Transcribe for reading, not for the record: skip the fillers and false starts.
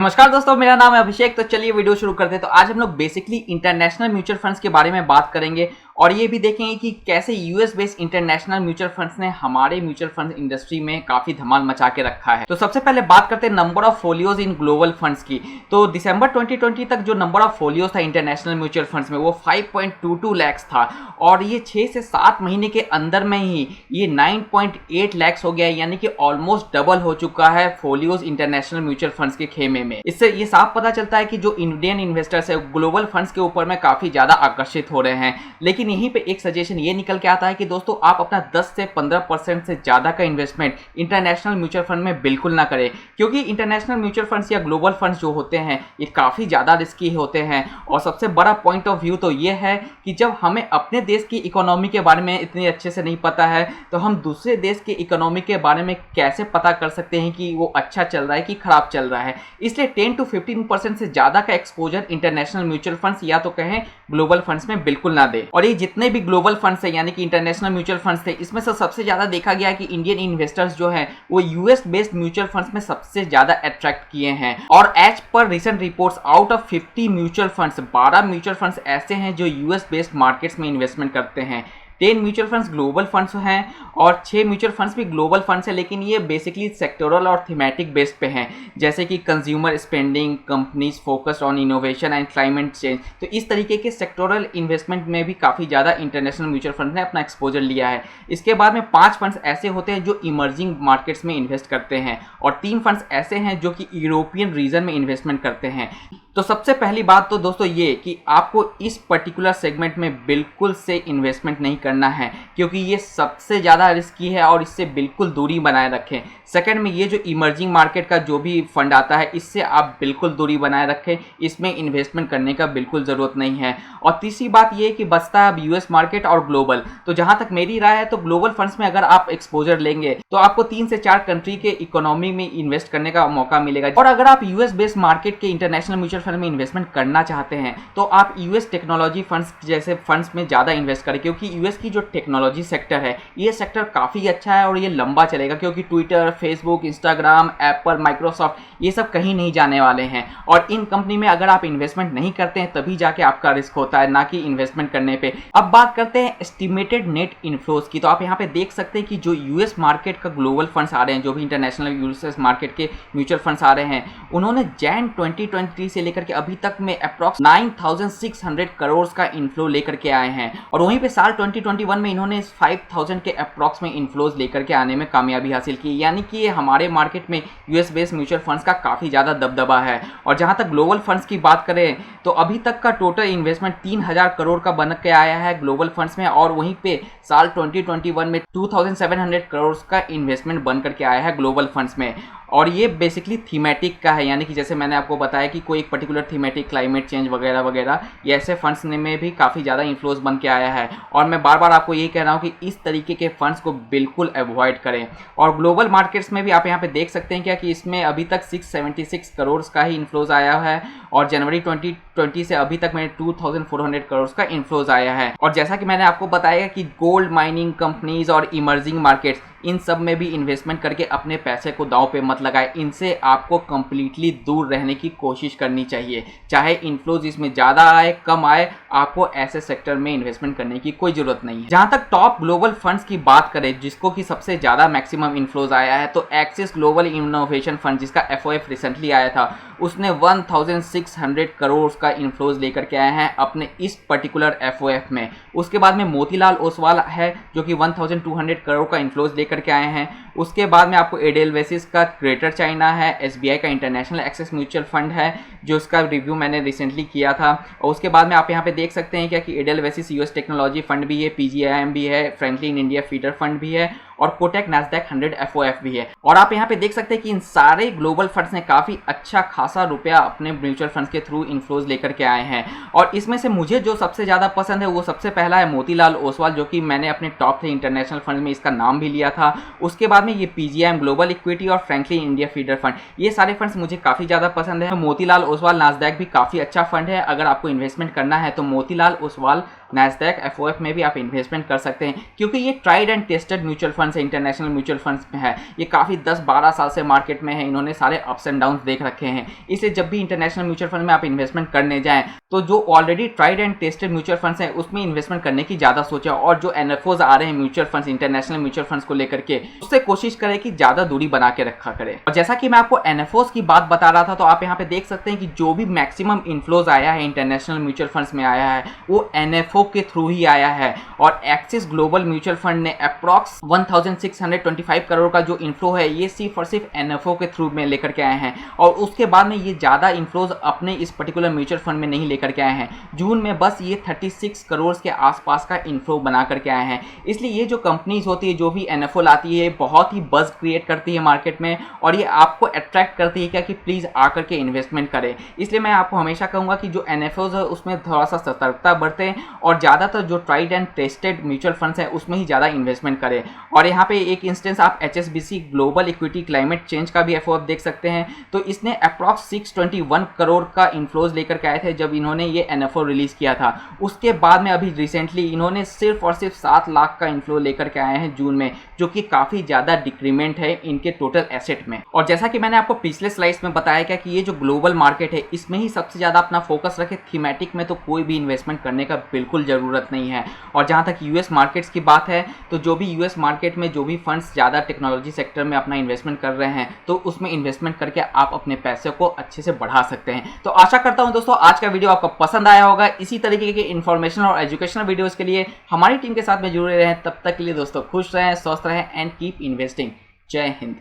नमस्कार दोस्तों, मेरा नाम है अभिषेक। तो चलिए वीडियो शुरू करते हैं। तो आज हम लोग बेसिकली इंटरनेशनल म्यूचुअल फंड्स के बारे में बात करेंगे और ये भी देखेंगे कि कैसे US based international mutual funds ने हमारे म्यूचुअल फंड इंडस्ट्री में काफी धमाल मचा के रखा है। तो सबसे पहले बात करते हैं number of folios in global funds की। तो दिसंबर 2020 तक जो नंबर ऑफ फोलियोज था इंटरनेशनल म्यूचुअल फंड्स में वो 5.22 लैक्स था और ये 6 से 7 महीने के अंदर में ही ये 9.8 लैक्स हो गया है, यानी कि ऑलमोस्ट डबल हो चुका है फोलियोज इंटरनेशनल म्यूचुअल फंड्स के खेमे में। इससे ये साफ पता चलता है कि जो इंडियन इन्वेस्टर्स है ग्लोबल फंड्स के ऊपर में काफी ज्यादा आकर्षित हो रहे हैं। लेकिन यहीं पे एक सजेशन ये निकल के आता है कि दोस्तों आप अपना 10 से 15% से ज्यादा का इन्वेस्टमेंट इंटरनेशनल म्यूचुअल फंड में बिल्कुल ना करें, क्योंकि इंटरनेशनल म्यूचुअल फंड्स या ग्लोबल फंड्स जो होते हैं ये काफी ज्यादा रिस्की होते हैं। और सबसे बड़ा पॉइंट ऑफ व्यू तो ये है कि जब हमें अपने देश की इकोनॉमी के बारे में इतने अच्छे से नहीं पता है तो हम दूसरे देश की इकोनॉमी के बारे में कैसे पता कर सकते हैं कि वो अच्छा चल रहा है कि खराब चल रहा है। इसलिए 10 to 15% से ज्यादा का एक्सपोजर इंटरनेशनल म्यूचुअल फंड्स या तो कहें ग्लोबल फंड्स में बिल्कुल ना दे। और ये जितने भी ग्लोबल फंड्स है यानी कि इंटरनेशनल म्यूचुअल फंड्स थे, इसमें से सबसे ज्यादा देखा गया कि इंडियन इन्वेस्टर्स जो हैं वो यूएस बेस्ड म्यूचुअल फंड्स में सबसे ज्यादा अट्रैक्ट किए हैं। और as per recent reports, out of 50 mutual funds 12 mutual funds ऐसे हैं जो यूएस बेस्ड मार्केट्स में इन्वेस्टमेंट करते हैं। 10 म्यूचुअल फंड्स ग्लोबल फंड्स हैं और 6 म्यूचुअल फंड्स भी ग्लोबल फंड्स हैं, लेकिन ये बेसिकली सेक्टोरल और थीमेटिक बेस्ड पे हैं, जैसे कि consumer spending, companies focused on innovation and climate change. तो इस तरीके के सेक्टोरल इन्वेस्टमेंट में भी काफ़ी ज़्यादा इंटरनेशनल म्यूचुअल फंड ने अपना एक्सपोजर लिया है। इसके बाद में 5 फंड्स ऐसे होते हैं जो इमर्जिंग मार्केट्स में इन्वेस्ट करते हैं और 3 फंड्स ऐसे हैं जो कि यूरोपियन रीजन में इन्वेस्टमेंट करते हैं। तो सबसे पहली बात तो दोस्तों ये कि आपको इस पर्टिकुलर सेगमेंट में बिल्कुल से इन्वेस्टमेंट नहीं करना है, क्योंकि ये सबसे ज़्यादा रिस्की है और इससे बिल्कुल दूरी बनाए रखें। सेकंड में ये जो इमर्जिंग मार्केट का जो भी फंड आता है इससे आप बिल्कुल दूरी बनाए रखें, इसमें इन्वेस्टमेंट करने का बिल्कुल ज़रूरत नहीं है। और तीसरी बात ये कि बचता है अब यूएस मार्केट और ग्लोबल। तो जहाँ तक मेरी राय है तो ग्लोबल फंड्स में अगर आप एक्सपोजर लेंगे तो आपको 3 से 4 कंट्री के इकोनॉमी में इन्वेस्ट करने का मौका मिलेगा। और अगर आप यूएस बेस्ड मार्केट के इंटरनेशनल म्यूचुअल फंड में इन्वेस्टमेंट करना चाहते हैं तो आप यूएस टेक्नोलॉजी फंड्स जैसे फंड्स में ज़्यादा इन्वेस्ट करें, क्योंकि यूएस की जो टेक्नोलॉजी सेक्टर है ये सेक्टर काफ़ी अच्छा है और ये लंबा चलेगा, क्योंकि Twitter, Facebook, Instagram, Apple, Microsoft ये सब कहीं नहीं जाने वाले हैं। और इन कंपनी में अगर आप इन्वेस्टमेंट नहीं करते हैं तभी जाके आपका रिस्क होता है, ना कि इन्वेस्टमेंट करने पे। अब बात करते हैं एस्टिमेटेड नेट इनफ्लोज की। तो आप यहाँ पे देख सकते हैं कि जो यूएस मार्केट का ग्लोबल फंड्स आ रहे हैं, जो भी इंटरनेशनल यूएस मार्केट के म्यूचुअल फंड्स आ रहे हैं, उन्होंने जैन 2023 से लेकर के अभी तक में अप्रॉक्स 9600 करोड़ का इनफ्लो लेकर के आए हैं। और वहीं पे साल 2021 में इन्होंने 5000 के अप्रॉक्स में इनफ्लोज लेकर के आने में कामयाबी हासिल की, यानी कि हमारे मार्केट में यूएस बेस्ड म्यूचुअल फंड्स का काफ़ी ज़्यादा दबदबा है। और जहाँ तक ग्लोबल फंड्स की बात करें तो अभी तक का टोटल इन्वेस्टमेंट 3000 करोड़ का बन के आया है ग्लोबल फंड्स में, और वहीं पे साल 2021 में 2700 करोड़ का इन्वेस्टमेंट बन करके आया है ग्लोबल फंड्स में। और ये बेसिकली थीमेटिक का है, यानी कि जैसे मैंने आपको बताया कि कोई एक पर्टिकुलर थीमेटिक, क्लाइमेट चेंज वगैरह वगैरह, ये ऐसे फंड्स में भी काफ़ी ज़्यादा इन्फ्लोज बन के आया है। और मैं बार बार आपको यही कह रहा हूँ कि इस तरीके के फंड्स को बिल्कुल अवॉइड करें। और ग्लोबल मार्केट्स में भी आप यहाँ पे देख सकते हैं क्या कि इसमें अभी तक 676 करोड़ का ही इन्फ्लोज आया है और जनवरी 2020 से अभी तक में 2400 करोड़ का इन्फ्लोज आया है। और जैसा कि मैंने आपको बताया कि गोल्ड माइनिंग कंपनीज और इमर्जिंग मार्केट्स, इन सब में भी इन्वेस्टमेंट करके अपने पैसे को दांव पे मत लगाए। इनसे आपको कंप्लीटली दूर रहने की कोशिश करनी चाहिए। चाहे इन्फ्लोज इसमें ज़्यादा आए कम आए, आपको ऐसे सेक्टर में इन्वेस्टमेंट करने की कोई ज़रूरत नहीं है। जहाँ तक टॉप ग्लोबल फंड्स की बात करें जिसको कि सबसे ज़्यादा मैक्सिमम इन्फ्लोज आया है, तो एक्सिस ग्लोबल इनोवेशन फंड जिसका एफओएफ रिसेंटली आया था, उसने 1600 करोड़ का इन्फ्लोज लेकर के आए हैं अपने इस पर्टिकुलर एफओएफ में। उसके बाद में मोतीलाल ओसवाल है जो कि 1200 करोड़ का इन्फ्लोज लेकर के आए हैं। उसके बाद में आपको एडेलवेसिस का ग्रेटर चाइना है, एसबीआई का इंटरनेशनल एक्सेस म्यूचुअल फंड है जो इसका रिव्यू मैंने रिसेंटली किया था। और उसके बाद में आप यहाँ पे देख सकते हैं क्या कि एडेलवेसिस यूएस टेक्नोलॉजी फंड भी है, पीजीआईएम भी है, फ्रैंकलिन इंडिया फीडर फंड भी है और कोटेक नैस्डैक 100 एफओएफ भी है। और आप यहाँ पे देख सकते हैं कि इन सारे ग्लोबल फंड्स ने काफ़ी अच्छा खासा रुपया अपने म्यूचुअल फंड्स के थ्रू इन्फ्लोज लेकर के आए हैं। और इसमें से मुझे जो सबसे ज़्यादा पसंद है वो सबसे पहला है मोतीलाल ओसवाल, जो कि मैंने अपने टॉप 3 इंटरनेशनल फंड में इसका नाम भी लिया था। उसके बाद में ये पीजीआईएम ग्लोबल इक्विटी और फ्रैंकलिन इंडिया फीडर फंड, ये सारे फंड्स मुझे काफ़ी ज़्यादा पसंद है। मोतीलाल ओसवाल नास्डैक भी काफ़ी अच्छा फंड है। अगर आपको इन्वेस्टमेंट करना है तो मोतीलाल ओसवाल नैस्डैक एफओएफ में भी आप इन्वेस्टमेंट कर सकते हैं, क्योंकि ये tried and tested mutual funds है, इंटरनेशनल म्यूचुअल फंड्स में है। ये काफ़ी 10-12 साल से मार्केट में है, इन्होंने सारे अप्स एंड डाउन देख रखे हैं। इसलिए जब भी इंटरनेशनल म्यूचुअल फंड में आप इन्वेस्टमेंट करने जाएं तो जो already tried and tested mutual funds हैं उसमें इन्वेस्टमेंट करने की ज़्यादा सोचें, और जो एनएफओज आ रहे हैं mutual funds, international mutual funds को लेकर के, उससे कोशिश करें कि ज़्यादा दूरी बना के रखा करें। और जैसा कि मैं आपको एनएफओज की बात बता रहा था, तो आप यहाँ पे देख सकते हैं कि जो भी मैक्सिमम इन्फ्लोज आया है इंटरनेशनल म्यूचुअल फंड्स में आया है वो एनएफओ के थ्रू ही आया है। और एक्सिस ग्लोबल म्यूचुअल फंड ने अप्रॉक्स 1625 करोड़ का जो इन्फ्लो है ये सिर्फ और सिर्फ एनएफओ के थ्रू में लेकर के आए हैं, और उसके बाद में ये ज़्यादा इन्फ्लोज अपने इस पर्टिकुलर म्यूचुअल फंड में नहीं लेकर के आए हैं। जून में बस ये 36 करोड़ के आसपास का इन्फ्लो बना करके आए हैं। इसलिए ये जो कंपनीज होती है, जो भी एनएफओ लाती है, बहुत ही बज़ क्रिएट करती है मार्केट में, और ये आपको अट्रैक्ट करती है क्या कि प्लीज़ आकर के इन्वेस्टमेंट करें। इसलिए मैं आपको हमेशा कहूँगा कि जो एनएफओज है उसमें थोड़ा सा सतर्कता बरतें, और ज़्यादातर जो tried and tested mutual funds हैं उसमें ही ज़्यादा इन्वेस्टमेंट करें। और यहाँ पे एक इंस्टेंस आप HSBC global equity climate change का भी एफओ देख सकते हैं। तो इसने अप्रॉक्स 621 करोड़ का इन्फ्लोज लेकर के आए थे जब इन्होंने ये एनएफओ रिलीज किया था। उसके बाद में अभी रिसेंटली इन्होंने सिर्फ और सिर्फ 7 लाख का इन्फ्लो लेकर के आए हैं जून में, जो कि काफ़ी ज़्यादा डिक्रीमेंट है इनके टोटल एसेट में। और जैसा कि मैंने आपको पिछले स्लाइड्स में बताया क्या कि ये जो ग्लोबल मार्केट है इसमें ही सबसे ज़्यादा अपना फोकस रखे, थीमेटिक में तो कोई भी इन्वेस्टमेंट करने का बिल्कुल ज़रूरत नहीं है। और जहाँ तक यूएस मार्केट्स की बात है, तो जो भी यूएस मार्केट में जो भी फंड्स ज़्यादा टेक्नोलॉजी सेक्टर में अपना इन्वेस्टमेंट कर रहे हैं तो उसमें इन्वेस्टमेंट करके आप अपने पैसे को अच्छे से बढ़ा सकते हैं। तो आशा करता हूं दोस्तों आज का वीडियो आपको पसंद आया होगा। इसी तरीके के इन्फॉर्मेशन और एजुकेशनल वीडियोस के लिए हमारी टीम के साथ में जुड़े रहें। तब तक के लिए दोस्तों खुश रहें, स्वस्थ रहें एंड कीप इन्वेस्टिंग। जय हिंद।